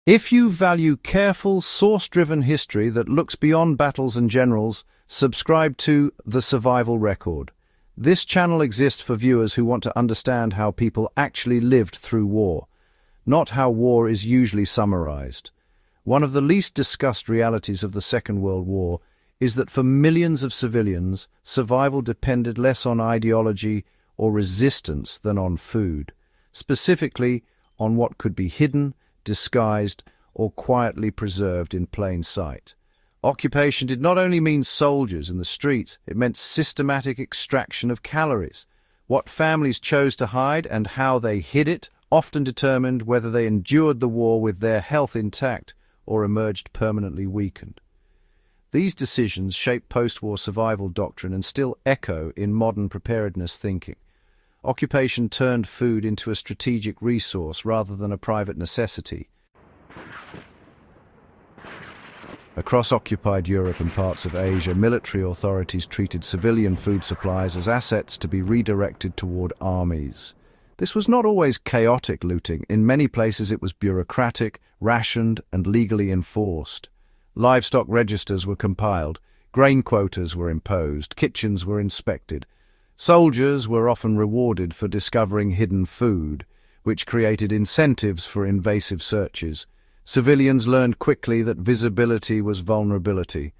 If you value careful, source-driven history that looks beyond battles and generals, subscribe to The Survival Record. This channel exists for viewers who want to understand how people actually lived through war, not how war is usually summarized. One of the least discussed realities of the Second World War is that for millions of civilians, survival depended less on ideology or resistance than on food, specifically on what could be hidden, disguised, or quietly preserved in plain sight. Occupation did not only mean soldiers in the streets, it meant systematic extraction of calories. What families chose to hide and how they hid it often determined whether they endured the war with their health intact or emerged permanently weakened. These decisions shaped post-war survival doctrine and still echo in modern preparedness thinking. Occupation turned food into a strategic resource rather than a private necessity. Across occupied Europe and parts of Asia, military authorities treated civilian food supplies as assets to be redirected toward armies. This was not always chaotic looting. In many places it was bureaucratic, rationed, and legally enforced. Livestock registers were compiled, grain quotas were imposed, kitchens were inspected. Soldiers were often rewarded for discovering hidden food, which created incentives for invasive searches. Civilians learned quickly that visibility was vulnerability.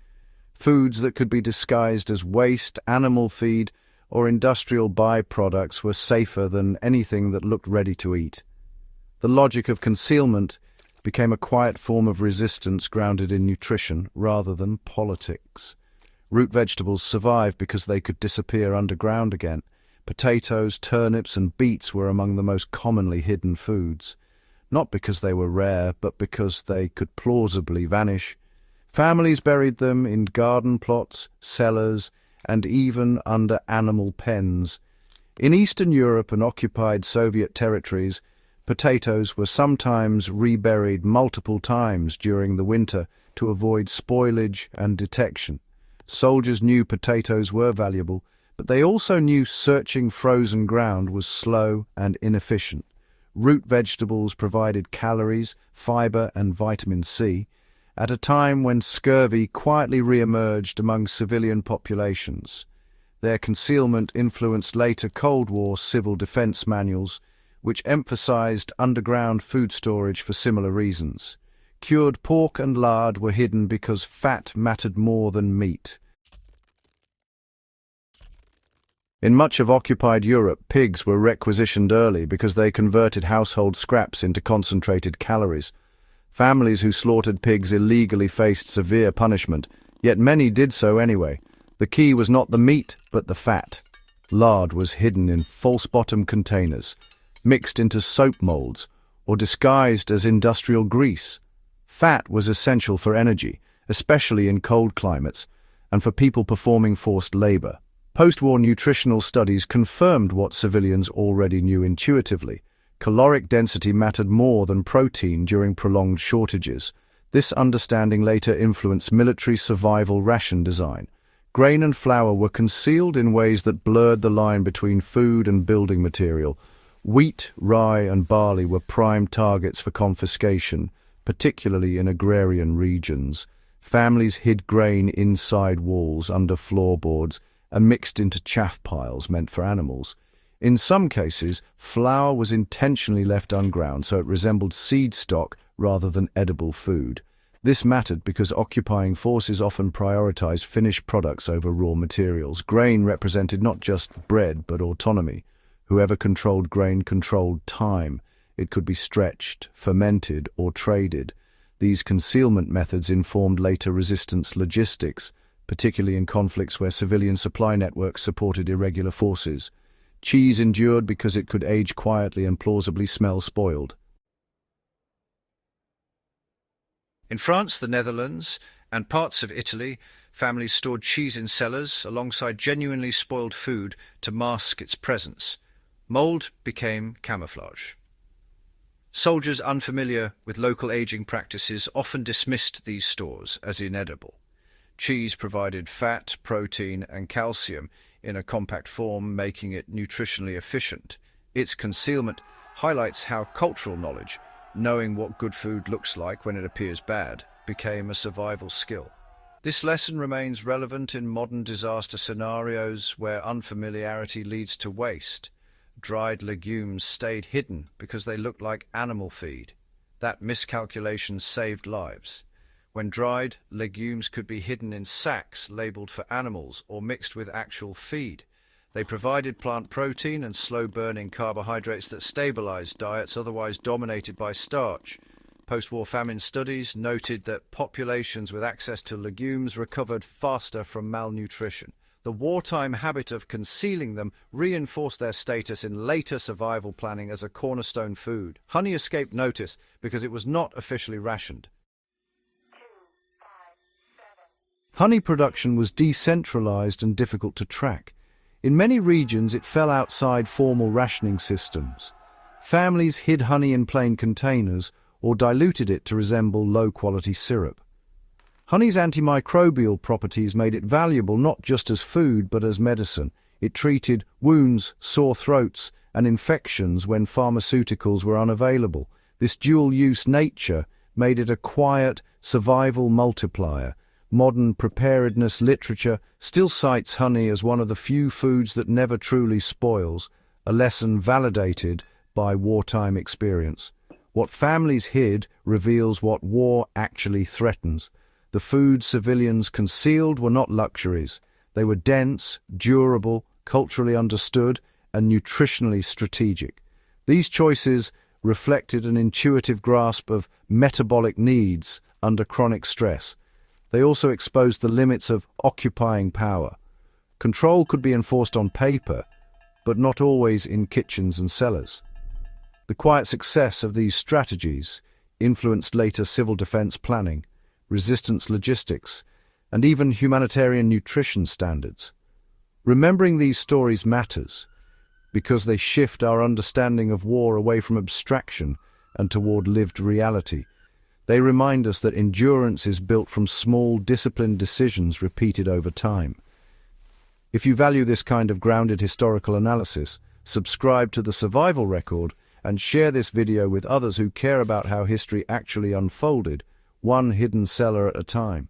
Foods that could be disguised as waste, animal feed, or industrial byproducts were safer than anything that looked ready to eat. The logic of concealment became a quiet form of resistance grounded in nutrition rather than politics. Root vegetables survived because they could disappear underground again. Potatoes, turnips, and beets were among the most commonly hidden foods. Not because they were rare, but because they could plausibly vanish. Families buried them in garden plots, cellars, and even under animal pens. In Eastern Europe and occupied Soviet territories, potatoes were sometimes reburied multiple times during the winter to avoid spoilage and detection. Soldiers knew potatoes were valuable, but they also knew searching frozen ground was slow and inefficient. Root vegetables provided calories, fiber, and vitamin C, at a time when scurvy quietly re-emerged among civilian populations. Their concealment influenced later Cold War civil defense manuals, which emphasized underground food storage for similar reasons. Cured pork and lard were hidden because fat mattered more than meat. In much of occupied Europe, pigs were requisitioned early because they converted household scraps into concentrated calories. Families who slaughtered pigs illegally faced severe punishment, yet many did so anyway. The key was not the meat, but the fat. Lard was hidden in false-bottom containers, mixed into soap molds, or disguised as industrial grease. Fat was essential for energy, especially in cold climates, and for people performing forced labor. Post-war nutritional studies confirmed what civilians already knew intuitively. Caloric density mattered more than protein during prolonged shortages. This understanding later influenced military survival ration design. Grain and flour were concealed in ways that blurred the line between food and building material. Wheat, rye, and barley were prime targets for confiscation, particularly in agrarian regions. Families hid grain inside walls, under floorboards, and mixed into chaff piles meant for animals. In some cases, flour was intentionally left unground so it resembled seed stock rather than edible food. This mattered because occupying forces often prioritized finished products over raw materials. Grain represented not just bread but autonomy. Whoever controlled grain controlled time. It could be stretched, fermented, or traded. These concealment methods informed later resistance logistics, particularly in conflicts where civilian supply networks supported irregular forces. Cheese endured because it could age quietly and plausibly smell spoiled. In France, the Netherlands, and parts of Italy, families stored cheese in cellars alongside genuinely spoiled food to mask its presence. Mold became camouflage. Soldiers unfamiliar with local aging practices often dismissed these stores as inedible. Cheese provided fat, protein, and calcium in a compact form, making it nutritionally efficient. Its concealment highlights how cultural knowledge Knowing what good food looks like when it appears bad became a survival skill. This lesson remains relevant in modern disaster scenarios where unfamiliarity leads to waste. Dried legumes stayed hidden because they looked like animal feed. That miscalculation saved lives. When dried, legumes could be hidden in sacks labeled for animals or mixed with actual feed. They provided plant protein and slow-burning carbohydrates that stabilized diets otherwise dominated by starch. Post-war famine studies noted that populations with access to legumes recovered faster from malnutrition. The wartime habit of concealing them reinforced their status in later survival planning as a cornerstone food. Honey escaped notice because it was not officially rationed. Honey production was decentralized and difficult to track. In many regions, it fell outside formal rationing systems. Families hid honey in plain containers or diluted it to resemble low-quality syrup. Honey's antimicrobial properties made it valuable not just as food but as medicine. It treated wounds, sore throats, and infections when pharmaceuticals were unavailable. This dual-use nature made it a quiet survival multiplier. Modern preparedness literature still cites honey as one of the few foods that never truly spoils, a lesson validated by wartime experience. What families hid reveals what war actually threatens. The foods civilians concealed were not luxuries. They were dense, durable, culturally understood, and nutritionally strategic. These choices reflected an intuitive grasp of metabolic needs under chronic stress. They also exposed the limits of occupying power. Control could be enforced on paper, but not always in kitchens and cellars. The quiet success of these strategies influenced later civil defense planning, resistance logistics, and even humanitarian nutrition standards. Remembering these stories matters because they shift our understanding of war away from abstraction and toward lived reality. They remind us that endurance is built from small, disciplined decisions repeated over time. If you value this kind of grounded historical analysis, subscribe to The Survival Record and share this video with others who care about how history actually unfolded, one hidden cellar at a time.